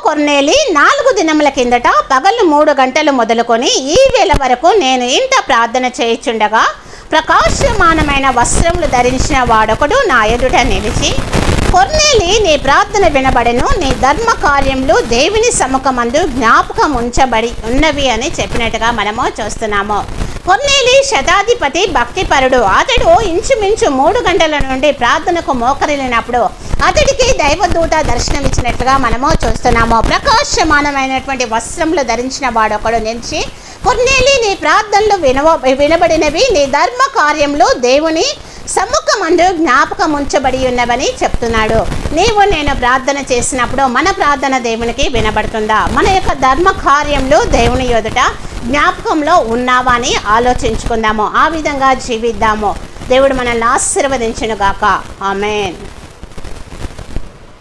కొర్నేలి 4 దినముల కిందట పగలు 3 గంటలు మొదలుకొని ఈ వేళ వరకు నేను ఇంట ప్రార్థన చేయుచుండగా ప్రకాశమానమైన వస్త్రములు ధరించిన వాడొకడు నా ఎదుట నిలిచి, కొర్నేలి, నీ ప్రార్థన వినబడెను, నీ ధర్మ కార్యములు దేవుని సముఖమందు జ్ఞాపకం ఉంచబడి ఉన్నవి అని చెప్పినట్టుగా మనము చూస్తున్నాము. కొర్నేలి శతాధిపతి భక్తిపరుడు. అతడు ఇంచుమించు 3 గంటల నుండి ప్రార్థనకు మోకరిల్లినప్పుడు అతడికి దైవదూత దర్శనమిచ్చినట్లుగా మనము చూస్తున్నాము. ప్రకాశమానమైనటువంటి వస్త్రములు ధరించిన వాడొకడు నిలిచి, కొర్నేలి, నీ ప్రార్థనలు వినబడినవి, నీ ధర్మ కార్యములు దేవుని సముఖమందు జ్ఞాపకం ఉంచబడి ఉన్నవని చెప్తున్నాడు. నేను ప్రార్థన చేసినప్పుడు మన ప్రార్థన దేవునికి వినబడుతుందా? మన యొక్క ధర్మ కార్యంలో దేవుని ఎదుట జ్ఞాపకంలో ఉన్నావా అని ఆలోచించుకుందాము. ఆ విధంగా జీవిద్దాము. దేవుడు మనల్ని ఆశీర్వదించును గాక. ఆమేన్.